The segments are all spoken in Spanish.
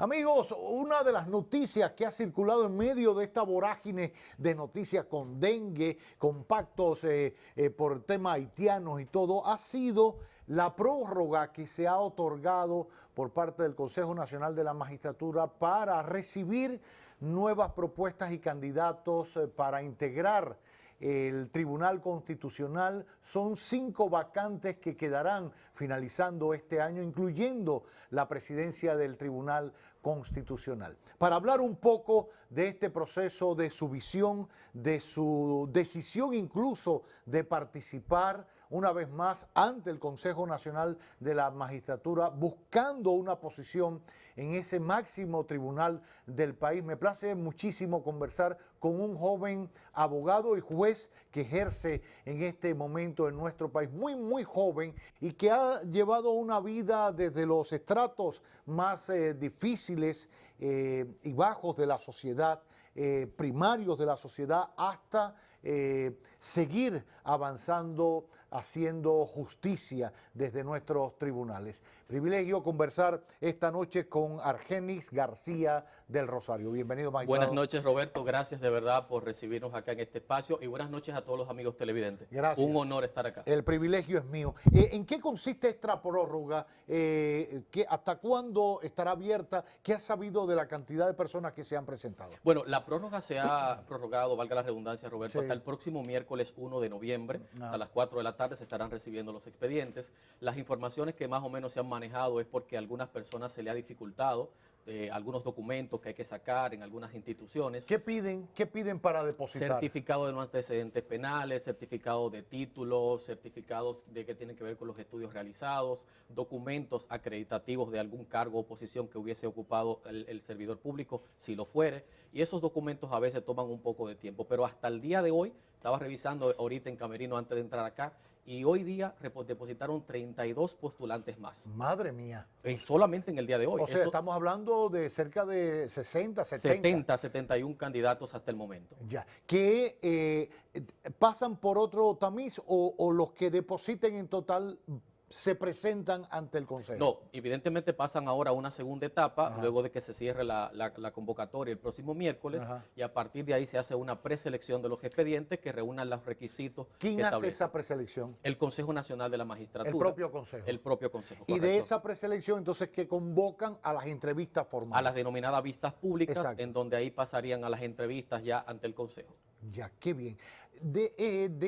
Amigos, una de las noticias que ha circulado en medio de esta vorágine de noticias con dengue, con pactos por temas haitianos y todo, ha sido la prórroga que se ha otorgado por parte del Consejo Nacional de la Magistratura para recibir nuevas propuestas y candidatos para integrar el Tribunal Constitucional. Son 5 vacantes que quedarán finalizando este año, incluyendo la presidencia del Tribunal Constitucional. Para hablar un poco de este proceso, de su visión, de su decisión incluso de participar una vez más ante el Consejo Nacional de la Magistratura, buscando una posición en ese máximo tribunal del país. Me place muchísimo conversar con un joven abogado y juez que ejerce en este momento en nuestro país, muy joven, y que ha llevado una vida desde los estratos más difíciles y bajos de la sociedad, primarios de la sociedad, hasta seguir avanzando, haciendo justicia desde nuestros tribunales. Privilegio conversar esta noche con Argenis García del Rosario. Bienvenido, magistrado. Buenas noches, Roberto. Gracias de verdad por recibirnos acá en este espacio y buenas noches a todos los amigos televidentes. Gracias. Un honor estar acá. El privilegio es mío. ¿En qué consiste esta prórroga? ¿Hasta cuándo estará abierta? ¿Qué has sabido de la cantidad de personas que se han presentado? Bueno, la prórroga se ha prorrogado, valga la redundancia, Roberto, Sí. hasta el próximo miércoles 1 de noviembre. A las 4 de la tarde se estarán recibiendo los expedientes. Las informaciones que más o menos se han manejado es porque a algunas personas se le ha dificultado algunos documentos que hay que sacar en algunas instituciones. ¿Qué piden? ¿Qué piden para depositar? Certificado de no antecedentes penales, certificado de títulos, certificados de que tienen que ver con los estudios realizados, documentos acreditativos de algún cargo o posición que hubiese ocupado el servidor público, si lo fuere, y esos documentos a veces toman un poco de tiempo, pero hasta el día de hoy, estaba revisando ahorita en Camerino antes de entrar acá, y hoy día depositaron 32 postulantes más. Madre mía. Solamente en el día de hoy. O sea, estamos hablando de cerca de 60, 70. 71 candidatos hasta el momento. Ya. ¿Que pasan por otro tamiz o los que depositen en total se presentan ante el Consejo? No, evidentemente pasan ahora a una segunda etapa, Ajá. luego de que se cierre la convocatoria el próximo miércoles. Ajá. Y a partir de ahí se hace una preselección de los expedientes que reúnan los requisitos. ¿Quién hace esa preselección? El Consejo Nacional de la Magistratura. El propio Consejo. El propio Consejo, Y correcto. de esa preselección, entonces, que convocan a las entrevistas formales. A las denominadas vistas públicas, Exacto. en donde ahí pasarían a las entrevistas ya ante el Consejo. Ya, qué bien. De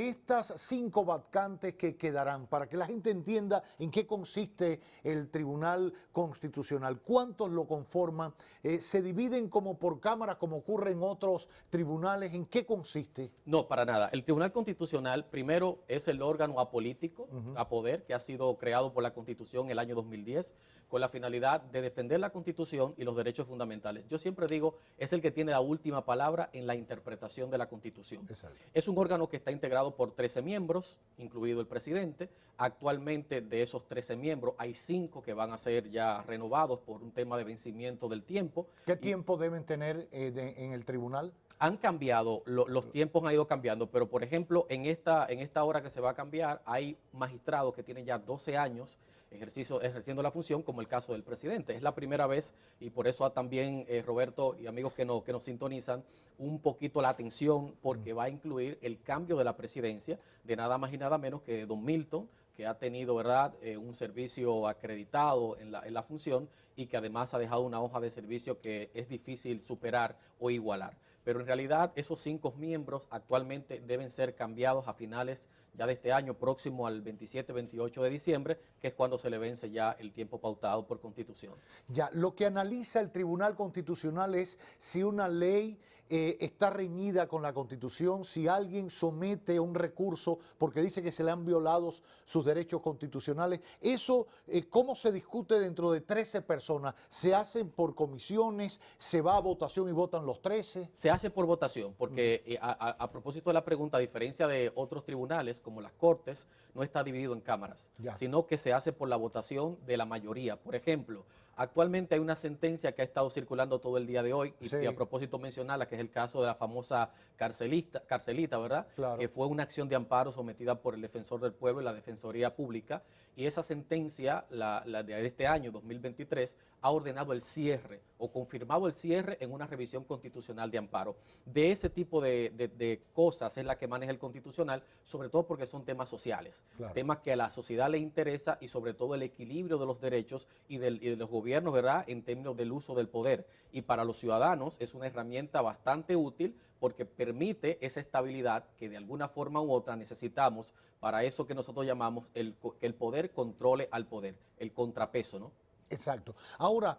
estas 5 vacantes que quedarán, para que la gente entienda en qué consiste el Tribunal Constitucional, ¿cuántos lo conforman? ¿Se dividen como por cámaras, como ocurre en otros tribunales? ¿En qué consiste? No, para nada. El Tribunal Constitucional, primero, es el órgano apolítico, a poder, que ha sido creado por la Constitución el año 2010, con la finalidad de defender la Constitución y los derechos fundamentales. Yo siempre digo, es el que tiene la última palabra en la interpretación de la Constitución. Exacto. Es un órgano que está integrado por 13 miembros, incluido el presidente. Actualmente, de esos 13 miembros, hay 5 que van a ser ya renovados por un tema de vencimiento del tiempo. ¿Qué tiempo deben tener en el tribunal? Han cambiado, los tiempos han ido cambiando, pero por ejemplo, en esta hora que se va a cambiar, hay magistrados que tienen ya 12 años ejerciendo la función, como el caso del presidente. Es la primera vez y por eso también, Roberto y amigos que nos sintonizan, un poquito la atención, porque va a incluir el cambio de la presidencia de nada más y nada menos que don Milton, que ha tenido, ¿verdad?, un servicio acreditado en la función y que además ha dejado una hoja de servicio que es difícil superar o igualar. Pero en realidad esos 5 miembros actualmente deben ser cambiados a finales ya de este año, próximo al 27-28 de diciembre, que es cuando se le vence ya el tiempo pautado por Constitución. Ya, lo que analiza el Tribunal Constitucional es si una ley está reñida con la Constitución, si alguien somete un recurso porque dice que se le han violado sus derechos constitucionales. Eso, ¿cómo se discute dentro de 13 personas? ¿Se hacen por comisiones? ¿Se va a votación y votan los 13? Se hace por votación, porque a propósito de la pregunta, a diferencia de otros tribunales, como las Cortes, no está dividido en cámaras, Ya. sino que se hace por la votación de la mayoría. Por ejemplo, Actualmente hay una sentencia que ha estado circulando todo el día de hoy y, Sí. y a propósito mencionarla, que es el caso de la famosa carcelita, ¿verdad? Claro. Que fue una acción de amparo sometida por el Defensor del Pueblo y la Defensoría Pública, y esa sentencia, la de este año, 2023, ha ordenado el cierre o confirmado el cierre en una revisión constitucional de amparo. De ese tipo de cosas es la que maneja el Constitucional, sobre todo porque son temas sociales, Claro. temas que a la sociedad le interesa, y sobre todo el equilibrio de los derechos y de los gobiernos, ¿verdad?, en términos del uso del poder. Y para los ciudadanos es una herramienta bastante útil porque permite esa estabilidad que de alguna forma u otra necesitamos para eso que nosotros llamamos que el poder controle al poder, el contrapeso, ¿no? Exacto. Ahora,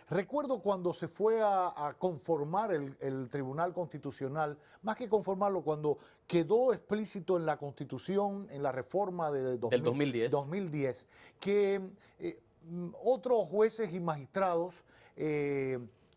recuerdo cuando se fue a conformar el Tribunal Constitucional, más que conformarlo, cuando quedó explícito en la Constitución, en la reforma de Del 2010. 2010, que otros jueces y magistrados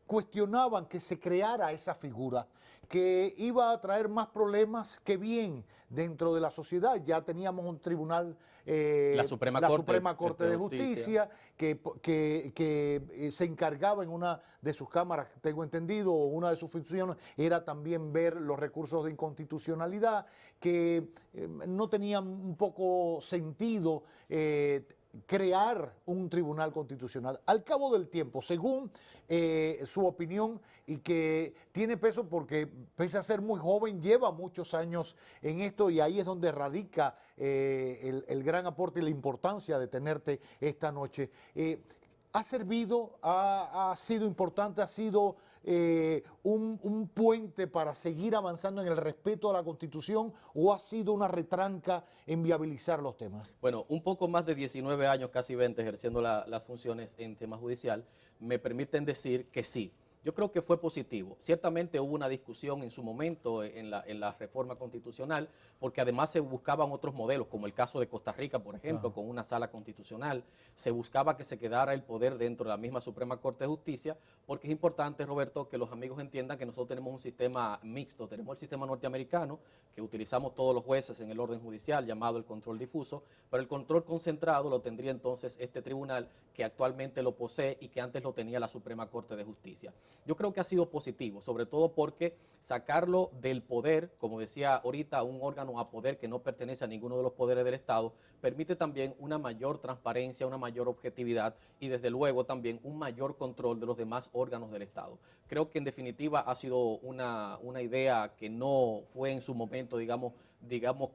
cuestionaban que se creara esa figura, que iba a traer más problemas que bien dentro de la sociedad. Ya teníamos un tribunal, La Suprema Corte de Justicia, que se encargaba en una de sus cámaras, tengo entendido, o una de sus funciones era también ver los recursos de inconstitucionalidad, que no tenían un poco sentido crear un tribunal constitucional. Al cabo del tiempo, según su opinión, y que tiene peso porque pese a ser muy joven, lleva muchos años en esto, y ahí es donde radica el gran aporte y la importancia de tenerte esta noche. ¿Ha servido, ha sido importante, ha sido un puente para seguir avanzando en el respeto a la Constitución, o ha sido una retranca en viabilizar los temas? Bueno, un poco más de 19 años, casi 20, ejerciendo las funciones en tema judicial, me permiten decir que sí. Yo creo que fue positivo. Ciertamente hubo una discusión en su momento en la reforma constitucional, porque además se buscaban otros modelos, como el caso de Costa Rica, por ejemplo, con una sala constitucional. Se buscaba que se quedara el poder dentro de la misma Suprema Corte de Justicia, porque es importante, Roberto, que los amigos entiendan que nosotros tenemos un sistema mixto. Tenemos el sistema norteamericano, que utilizamos todos los jueces en el orden judicial, llamado el control difuso, pero el control concentrado lo tendría entonces este tribunal, que actualmente lo posee y que antes lo tenía la Suprema Corte de Justicia. Yo creo que ha sido positivo, sobre todo porque sacarlo del poder, como decía ahorita, un órgano a poder que no pertenece a ninguno de los poderes del Estado, permite también una mayor transparencia, una mayor objetividad y desde luego también un mayor control de los demás órganos del Estado. Creo que en definitiva ha sido una idea que no fue en su momento, digamos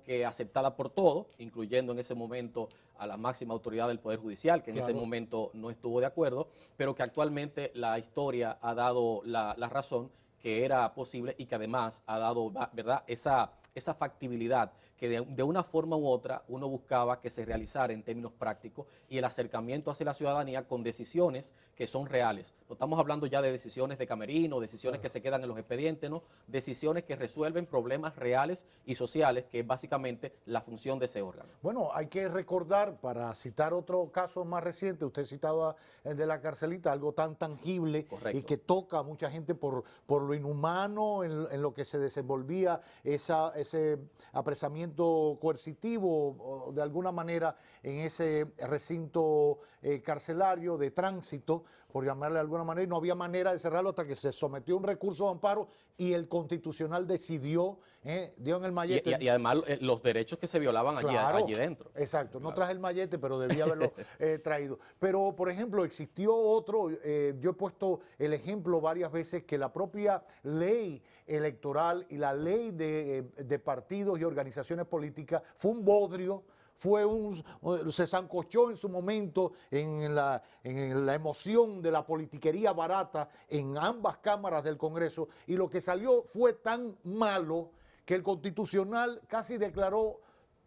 que aceptada por todos, incluyendo en ese momento a la máxima autoridad del Poder Judicial, que en ese momento no estuvo de acuerdo, pero que actualmente la historia ha dado la razón que era posible, y que además ha dado, ¿verdad?, esa factibilidad que de una forma u otra uno buscaba que se realizara en términos prácticos, y el acercamiento hacia la ciudadanía con decisiones que son reales. No estamos hablando ya de decisiones de camerino, decisiones que se quedan en los expedientes, ¿no? Decisiones que resuelven problemas reales y sociales, que es básicamente la función de ese órgano. Bueno, hay que recordar, para citar otro caso más reciente, usted citaba el de la carcelita, algo tan tangible. Correcto. Y que toca a mucha gente por lo inhumano en lo que se desenvolvía ese apresamiento coercitivo, de alguna manera, en ese recinto carcelario de tránsito, por llamarle de alguna manera, y no había manera de cerrarlo hasta que se sometió a un recurso de amparo y el Constitucional decidió, dio en el mallete. Y además los derechos que se violaban allí dentro. Exacto, Claro. no traje el mallete, pero debía haberlo traído. Pero, por ejemplo, existió otro, yo he puesto el ejemplo varias veces, que la propia ley electoral y la ley de partidos y organizaciones políticas fue un bodrio, se zancochó en su momento en la emoción de la politiquería barata en ambas cámaras del Congreso, y lo que salió fue tan malo que el Constitucional casi declaró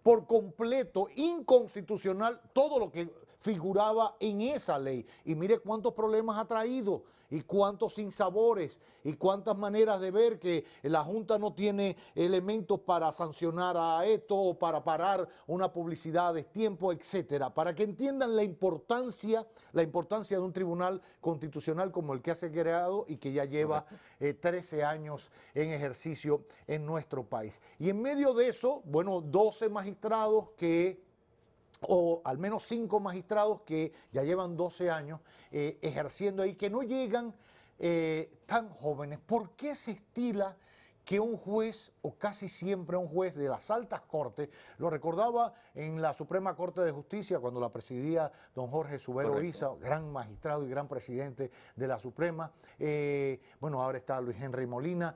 por completo inconstitucional todo lo que figuraba en esa ley. Y mire cuántos problemas ha traído, y cuántos sinsabores, y cuántas maneras de ver que la Junta no tiene elementos para sancionar a esto, o para parar una publicidad de tiempo, etcétera. Para que entiendan la importancia de un tribunal constitucional como el que ha creado y que ya lleva 13 años en ejercicio en nuestro país. Y en medio de eso, bueno, 12 magistrados que o al menos 5 magistrados que ya llevan 12 años ejerciendo ahí, que no llegan tan jóvenes. ¿Por qué se estila que un juez, o casi siempre un juez de las altas cortes, lo recordaba en la Suprema Corte de Justicia cuando la presidía don Jorge Subero Isa, gran magistrado y gran presidente de la Suprema? Bueno, ahora está Luis Henry Molina,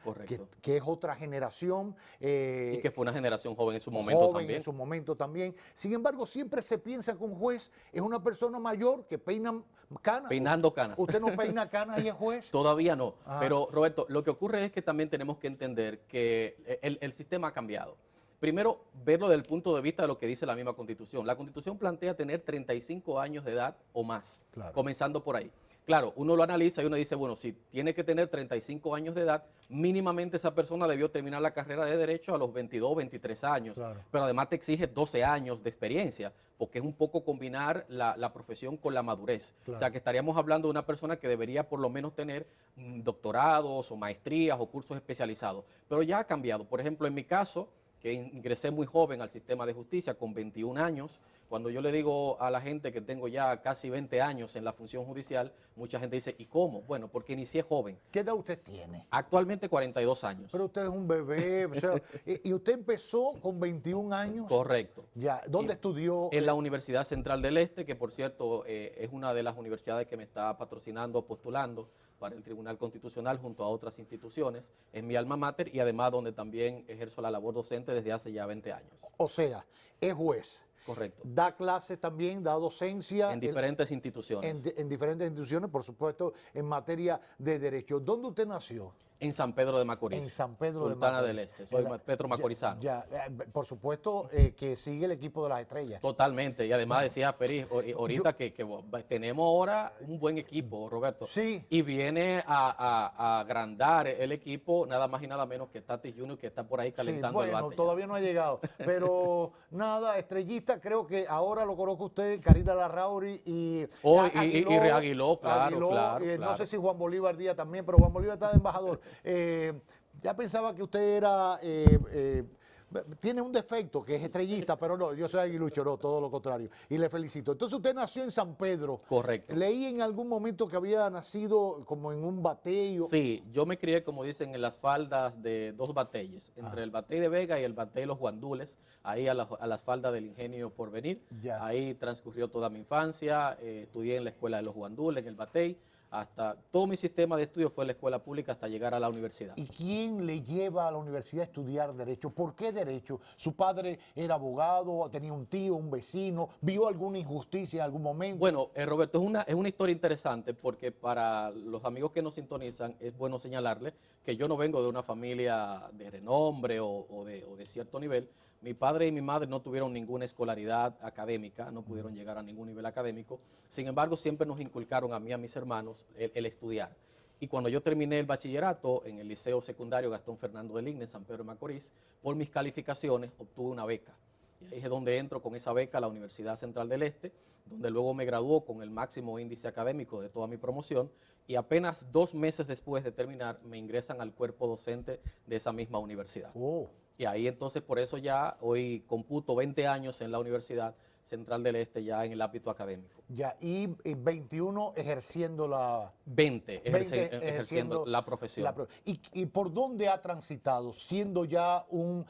que es otra generación. Y que fue una generación joven en su momento joven también. en su momento también. Sin embargo, siempre se piensa que un juez es una persona mayor que peina canas. Peinando canas. ¿Usted no peina canas y es juez? Todavía no. Pero, Roberto, lo que ocurre es que también tenemos que entender que el sistema ha cambiado. Primero, verlo desde el punto de vista de lo que dice la misma Constitución. La Constitución plantea tener 35 años de edad o más, comenzando por ahí. Claro, uno lo analiza y uno dice, bueno, si tiene que tener 35 años de edad, mínimamente esa persona debió terminar la carrera de Derecho a los 22, 23 años. Pero además te exige 12 años de experiencia, porque es un poco combinar la profesión con la madurez. O sea, que estaríamos hablando de una persona que debería por lo menos tener doctorados o maestrías o cursos especializados. Pero ya ha cambiado. Por ejemplo, en mi caso, que ingresé muy joven al sistema de justicia con 21 años. Cuando yo le digo a la gente que tengo ya casi 20 años en la función judicial, mucha gente dice, ¿y cómo? Bueno, porque inicié joven. ¿Qué edad usted tiene? Actualmente 42 años. Pero usted es un bebé, o sea, y usted empezó con 21 años. Correcto. Ya, ¿dónde estudió? En la Universidad Central del Este, que por cierto es una de las universidades que me está patrocinando, postulando para el Tribunal Constitucional junto a otras instituciones. Es mi alma mater y además donde también ejerzo la labor docente desde hace ya 20 años. O sea, es juez. Correcto. Da clases también, da docencia. En diferentes instituciones. En diferentes instituciones, por supuesto, en materia de derecho. ¿Dónde usted nació? En San Pedro de Macorís. En San Pedro Sultana de Macorís. del Este. Soy Petro Macorizano. Por supuesto que sigue el equipo de las estrellas. Totalmente. Y además decía Feliz ahorita que tenemos ahora un buen equipo, Roberto. Sí. Y viene a agrandar el equipo nada más y nada menos que Tatis Junior, que está por ahí calentando el bate. Bueno, todavía no ha llegado. Pero nada, estrellista, creo que ahora lo conozco usted, Karina Larrauri y Reaguiló, claro. No sé si Juan Bolívar Díaz también, pero Juan Bolívar está de embajador. Ya pensaba que usted era, tiene un defecto que es estrellista, pero no, yo soy aguilucho, no, todo lo contrario. Y le felicito. Entonces usted nació en San Pedro. Correcto. Leí en algún momento que había nacido como en un batey. Sí, yo me crié, como dicen, en las faldas de dos bateyes, entre el batey de Vega y el batey de los Guandules, ahí a las faldas del Ingenio Porvenir. Ahí transcurrió toda mi infancia, estudié en la escuela de los Guandules, en el batey. Hasta todo mi sistema de estudio fue en la escuela pública hasta llegar a la universidad. ¿Y quién le lleva a la universidad a estudiar Derecho? ¿Por qué Derecho? ¿Su padre era abogado, tenía un tío, un vecino, vio alguna injusticia en algún momento? Bueno, Roberto, es una historia interesante porque para los amigos que nos sintonizan es bueno señalarles que yo no vengo de una familia de renombre o de cierto nivel. Mi padre y mi madre no tuvieron ninguna escolaridad académica, no pudieron llegar a ningún nivel académico. Sin embargo, siempre nos inculcaron a mí y a mis hermanos el estudiar. Y cuando yo terminé el bachillerato en el Liceo Secundario Gastón Fernando de Ligne, en San Pedro de Macorís, por mis calificaciones obtuve una beca. Y ahí es donde entro con esa beca a la Universidad Central del Este, donde luego me graduó con el máximo índice académico de toda mi promoción. Y apenas 2 meses después de terminar, me ingresan al cuerpo docente de esa misma universidad. Y ahí entonces por eso ya hoy computo 20 años en la Universidad Central del Este ya en el ámbito académico. Ya, y 21 ejerciendo la... 20 ejerciendo la profesión. ¿Y por dónde ha transitado, siendo ya un,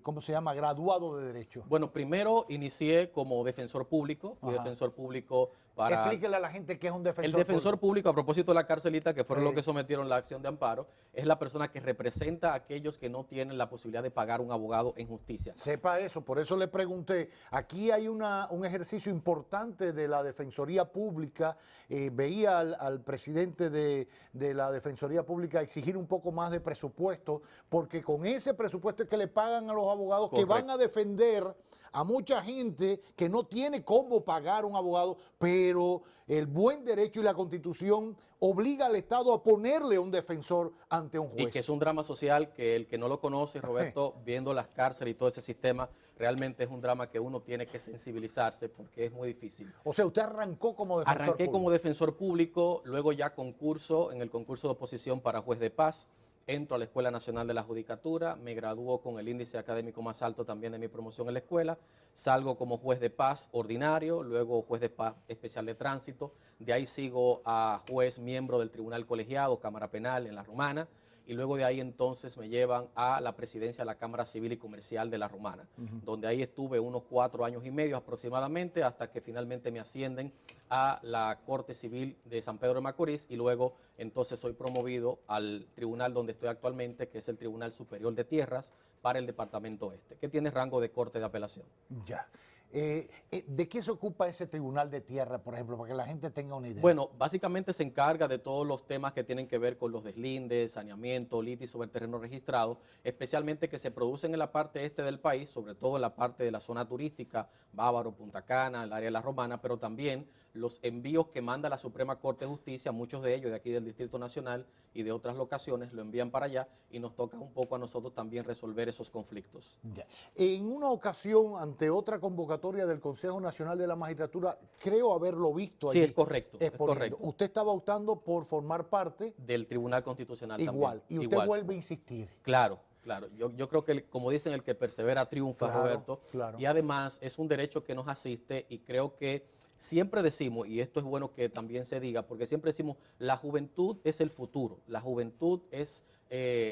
¿cómo se llama?, graduado de Derecho? Bueno, primero inicié como defensor público, fui defensor público para... Explíquele a la gente qué es un defensor público. El defensor público, a propósito de la carcelita, que fueron los que sometieron la acción de amparo, es la persona que representa a aquellos que no tienen la posibilidad de pagar un abogado en justicia. Sepa eso, por eso le pregunté. Aquí hay un ejercicio importante de la Defensoría Pública. Veía al presidente de la Defensoría Pública exigir un poco más de presupuesto, porque con ese presupuesto es que le pagan a los abogados que van a defender a mucha gente que no tiene cómo pagar un abogado, pero el buen derecho y la Constitución obliga al Estado a ponerle un defensor ante un juez. Y que es un drama social que el que no lo conoce, Roberto, viendo las cárceles y todo ese sistema, realmente es un drama que uno tiene que sensibilizarse porque es muy difícil. O sea, usted arrancó como defensor público. Arranqué como defensor público, luego ya en el concurso de oposición para juez de paz. entro a la Escuela Nacional de la Judicatura, me gradúo con el índice académico más alto también de mi promoción en la escuela, salgo como juez de paz ordinario, luego juez de paz especial de tránsito, de ahí sigo a juez miembro del Tribunal Colegiado, Cámara Penal en La Romana, y luego de ahí entonces me llevan a la presidencia de la Cámara Civil y Comercial de La Romana, donde ahí estuve unos 4 años y medio aproximadamente, hasta que finalmente me ascienden a la Corte Civil de San Pedro de Macorís, y luego entonces soy promovido al tribunal donde estoy actualmente, que es el Tribunal Superior de Tierras para el Departamento Este, que tiene rango de Corte de Apelación. Ya. ¿De qué se ocupa ese tribunal de tierra, por ejemplo, para que la gente tenga una idea? Bueno, básicamente se encarga de todos los temas que tienen que ver con los deslindes, saneamiento, litis sobre terreno registrado, especialmente que se producen en la parte este del país, sobre todo en la parte de la zona turística, Bávaro, Punta Cana, el área de La Romana, pero también los envíos que manda la Suprema Corte de Justicia, muchos de ellos de aquí del Distrito Nacional y de otras locaciones, lo envían para allá y nos toca un poco a nosotros también resolver esos conflictos. Ya. En una ocasión, ante otra convocatoria del Consejo Nacional de la Magistratura, creo haberlo visto allí. Sí, es correcto, es exponiendo. correcto. Usted estaba optando por formar parte Del Tribunal Constitucional igual, también. y usted igual. vuelve a insistir. Claro, claro. Yo creo que, como dicen, el que persevera triunfa, Claro, Roberto. claro. Y además es un derecho que nos asiste y creo que siempre decimos, y esto es bueno que también se diga, porque siempre decimos, la juventud es el futuro, la juventud es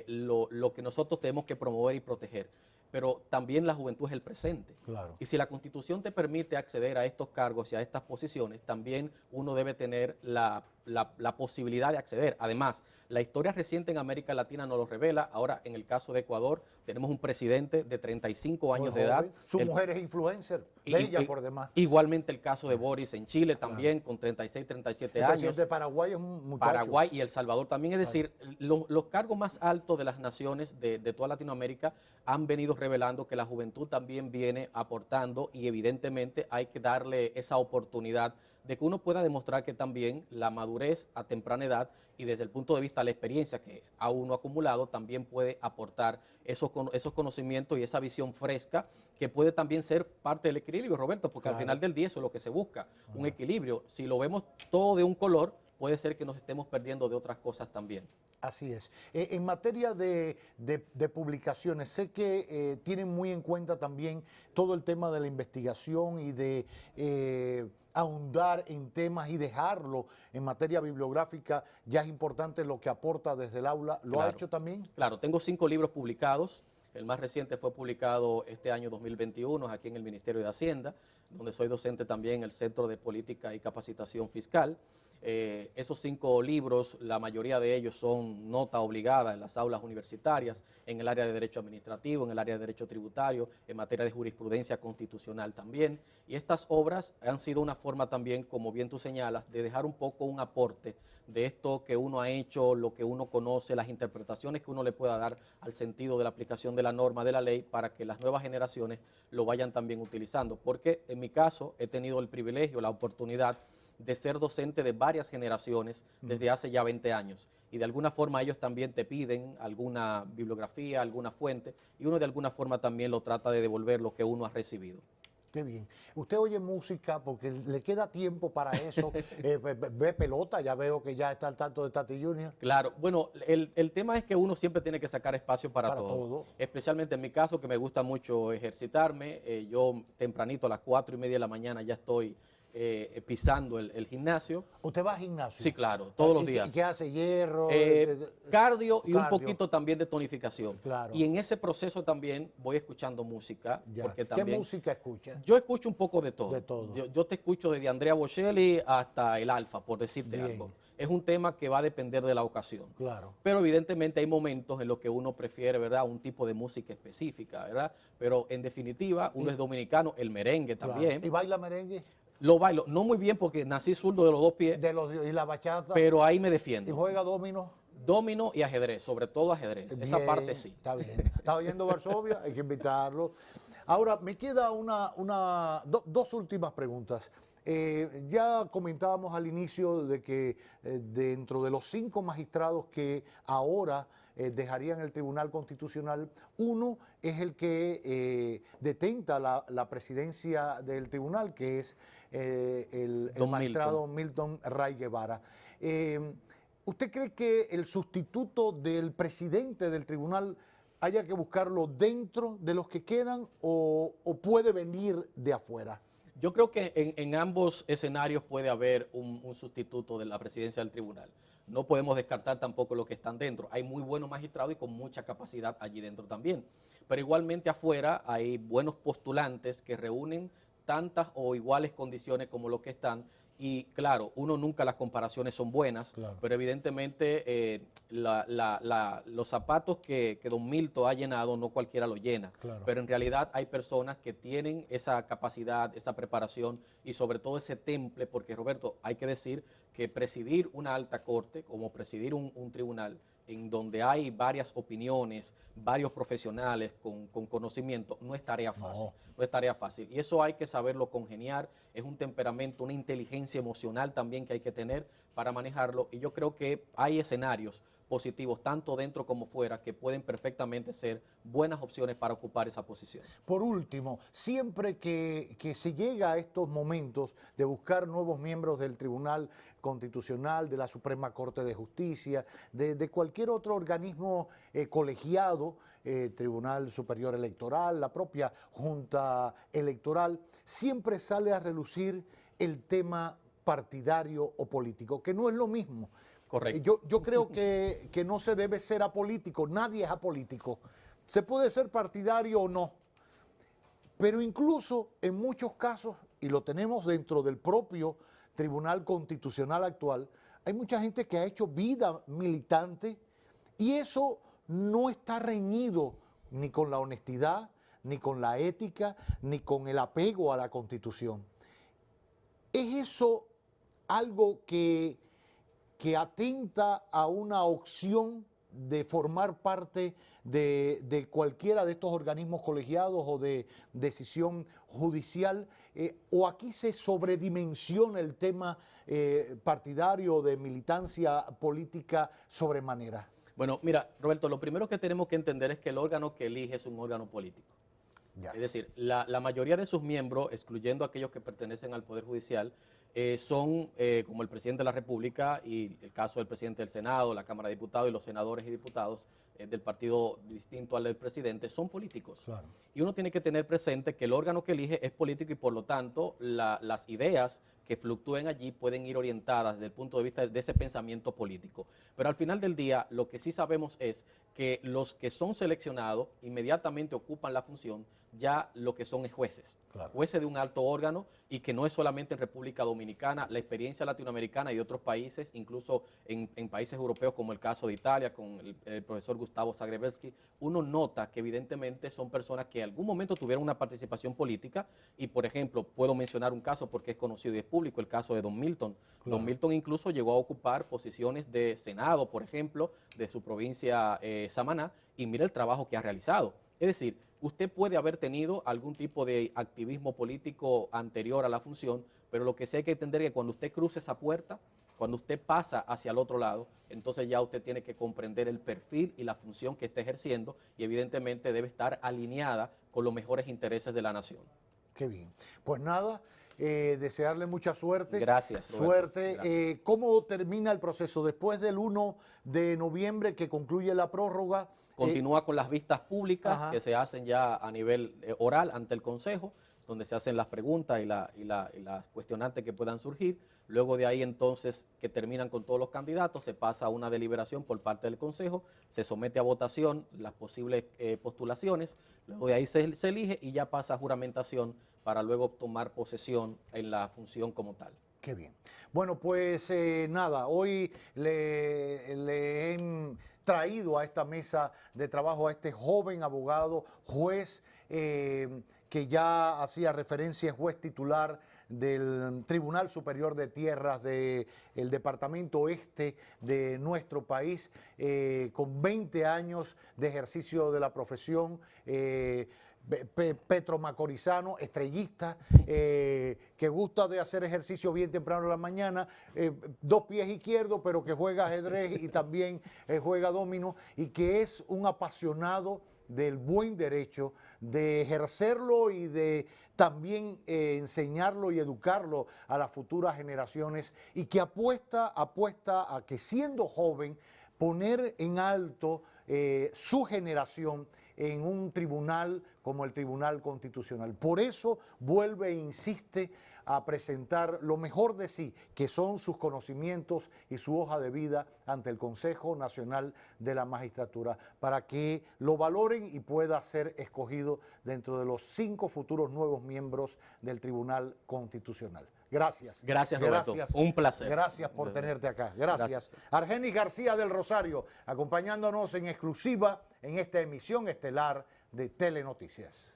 lo que nosotros tenemos que promover y proteger, pero también la juventud es el presente. Claro. Y si la Constitución te permite acceder a estos cargos y a estas posiciones, también uno debe tener la posibilidad de acceder. Además, la historia reciente en América Latina nos lo revela. Ahora, en el caso de Ecuador, tenemos un presidente de 35 años de edad. Su mujer es influencer, bella por demás. Igualmente el caso de Boris en Chile también, con 36, 37 El años. presidente de Paraguay es un muchacho. Paraguay y El Salvador también. Es decir, los cargos más altos de las naciones de toda Latinoamérica han venido revelando que la juventud también viene aportando y evidentemente hay que darle esa oportunidad de que uno pueda demostrar que también la madurez a temprana edad y desde el punto de vista de la experiencia que a uno ha acumulado también puede aportar esos conocimientos y esa visión fresca que puede también ser parte del equilibrio, Roberto, porque al final del día eso es lo que se busca, un equilibrio. Si lo vemos todo de un color, puede ser que nos estemos perdiendo de otras cosas también. Así es. En materia de publicaciones, sé que tienen muy en cuenta también todo el tema de la investigación y de ahondar en temas y dejarlo en materia bibliográfica. Ya es importante lo que aporta desde el aula. ¿Lo ha hecho también? Claro, tengo 5 libros publicados. El más reciente fue publicado este año 2021 aquí en el Ministerio de Hacienda, donde soy docente también en el Centro de Política y Capacitación Fiscal. Esos 5 libros, la mayoría de ellos son nota obligada en las aulas universitarias, en el área de Derecho Administrativo, en el área de Derecho Tributario, en materia de jurisprudencia constitucional también. Y estas obras han sido una forma también, como bien tú señalas, de dejar un poco un aporte de esto que uno ha hecho, lo que uno conoce, las interpretaciones que uno le pueda dar al sentido de la aplicación de la norma, de la ley, para que las nuevas generaciones lo vayan también utilizando. Porque en mi caso he tenido el privilegio, la oportunidad de ser docente de varias generaciones desde hace ya 20 años. Y de alguna forma ellos también te piden alguna bibliografía, alguna fuente, y uno de alguna forma también lo trata de devolver lo que uno ha recibido. Qué bien. Usted oye música porque le queda tiempo para eso. Ve pelota, ya veo que ya está al tanto de Tati Junior. Claro, bueno, el tema es que uno siempre tiene que sacar espacio para todo. Especialmente en mi caso, que me gusta mucho ejercitarme. Yo tempranito a las 4:30 de la mañana ya estoy pisando el gimnasio. ¿Usted va al gimnasio? Sí, claro, todos los días. ¿Y qué hace? ¿Hierro? Cardio y un poquito también de tonificación. Claro. Y en ese proceso también voy escuchando música. Porque también, ¿qué música escucha? Yo escucho un poco de todo. De todo. Yo te escucho desde Andrea Bocelli hasta el Alfa, por decirte Bien. algo. Es un tema que va a depender de la ocasión. Claro. Pero evidentemente hay momentos en los que uno prefiere, ¿verdad?, un tipo de música específica, ¿verdad? Pero en definitiva, uno es dominicano, el merengue también. ¿Y baila merengue? Lo bailo, no muy bien porque nací zurdo de los 2 pies, ¿Y la bachata? pero ahí me ¿Y defiendo. juega domino? Domino y ajedrez, sobre todo ajedrez. Bien, Esa parte sí. Está bien. ¿Está oyendo Varsovia? Hay que invitarlo. Ahora, me queda dos últimas preguntas. Ya comentábamos al inicio de que dentro de los 5 magistrados que ahora dejarían el Tribunal Constitucional, uno es el que detenta la presidencia del tribunal, que es el magistrado Milton Ray Guevara. ¿Usted cree que el sustituto del presidente del tribunal haya que buscarlo dentro de los que quedan o puede venir de afuera? Yo creo que en ambos escenarios puede haber un sustituto de la presidencia del tribunal. No podemos descartar tampoco los que están dentro. Hay muy buenos magistrados y con mucha capacidad allí dentro también. Pero igualmente afuera hay buenos postulantes que reúnen tantas o iguales condiciones como los que están. Y claro, uno nunca las comparaciones son buenas, Claro. pero evidentemente los zapatos que don Milton ha llenado no cualquiera lo llena. Claro. Pero en realidad hay personas que tienen esa capacidad, esa preparación y sobre todo ese temple, porque Roberto, hay que decir que presidir una alta corte, como presidir un tribunal, en donde hay varias opiniones, varios profesionales con conocimiento, no es tarea fácil. No es tarea fácil. Y eso hay que saberlo congeniar, es un temperamento, una inteligencia emocional también que hay que tener para manejarlo. Y yo creo que hay escenarios positivos, tanto dentro como fuera, que pueden perfectamente ser buenas opciones para ocupar esa posición. Por último, siempre que se llega a estos momentos de buscar nuevos miembros del Tribunal Constitucional, de la Suprema Corte de Justicia, de cualquier otro organismo colegiado, Tribunal Superior Electoral, la propia Junta Electoral, siempre sale a relucir el tema partidario o político, que no es lo mismo. Correcto. Yo creo que no se debe ser apolítico, nadie es apolítico. Se puede ser partidario o no, pero incluso en muchos casos, y lo tenemos dentro del propio Tribunal Constitucional actual, hay mucha gente que ha hecho vida militante y eso no está reñido ni con la honestidad, ni con la ética, ni con el apego a la Constitución. ¿Es eso algo que atenta a una opción de formar parte de cualquiera de estos organismos colegiados o de decisión judicial? ¿O aquí se sobredimensiona el tema partidario de militancia política sobremanera? Bueno, mira, Roberto, lo primero que tenemos que entender es que el órgano que elige es un órgano político. Ya. Es decir, la mayoría de sus miembros, excluyendo aquellos que pertenecen al Poder Judicial, son como el presidente de la República y el caso del presidente del Senado, la Cámara de Diputados y los senadores y diputados del partido distinto al del presidente, son políticos. Claro. Y uno tiene que tener presente que el órgano que elige es político y por lo tanto las ideas que fluctúen allí pueden ir orientadas desde el punto de vista de ese pensamiento político. Pero al final del día, lo que sí sabemos es que los que son seleccionados inmediatamente ocupan la función ya lo que son jueces, Claro. jueces de un alto órgano y que no es solamente en República Dominicana, la experiencia latinoamericana y de otros países, incluso en países europeos como el caso de Italia con el profesor Gustavo Zagrebelsky, uno nota que evidentemente son personas que en algún momento tuvieron una participación política y por ejemplo puedo mencionar un caso porque es conocido y es público, el caso de don Milton. Claro. Don Milton incluso llegó a ocupar posiciones de Senado, por ejemplo, de su provincia Samaná y mira el trabajo que ha realizado. Es decir, usted puede haber tenido algún tipo de activismo político anterior a la función, pero lo que sí hay que entender es que cuando usted cruza esa puerta, cuando usted pasa hacia el otro lado, entonces ya usted tiene que comprender el perfil y la función que está ejerciendo y evidentemente debe estar alineada con los mejores intereses de la nación. Qué bien. Pues nada, desearle mucha suerte. Gracias, Roberto. Suerte. Gracias. ¿Cómo termina el proceso? Después del 1 de noviembre que concluye la prórroga. Continúa con las vistas públicas Ajá. que se hacen ya a nivel oral ante el Consejo, donde se hacen las preguntas y las cuestionantes que puedan surgir. Luego de ahí entonces que terminan con todos los candidatos, se pasa a una deliberación por parte del Consejo, se somete a votación las posibles postulaciones, luego de ahí se elige y ya pasa a juramentación para luego tomar posesión en la función como tal. Qué bien. Bueno, pues nada, hoy le he traído a esta mesa de trabajo a este joven abogado, juez, que ya hacía referencia, es juez titular del Tribunal Superior de Tierras del Departamento Este de nuestro país, con 20 años de ejercicio de la profesión, petromacorizano, estrellista, que gusta de hacer ejercicio bien temprano en la mañana, 2 pies izquierdos, pero que juega ajedrez y también juega dominó, y que es un apasionado del buen derecho, de ejercerlo y de también enseñarlo y educarlo a las futuras generaciones, y que apuesta a que, siendo joven, poner en alto su generación en un tribunal como el Tribunal Constitucional. Por eso vuelve e insiste a presentar lo mejor de sí, que son sus conocimientos y su hoja de vida ante el Consejo Nacional de la Magistratura, para que lo valoren y pueda ser escogido dentro de los 5 futuros nuevos miembros del Tribunal Constitucional. Gracias. Gracias, Roberto. Un placer. Gracias por tenerte acá. Gracias. Argenis García del Rosario, acompañándonos en exclusiva en esta emisión estelar de Telenoticias.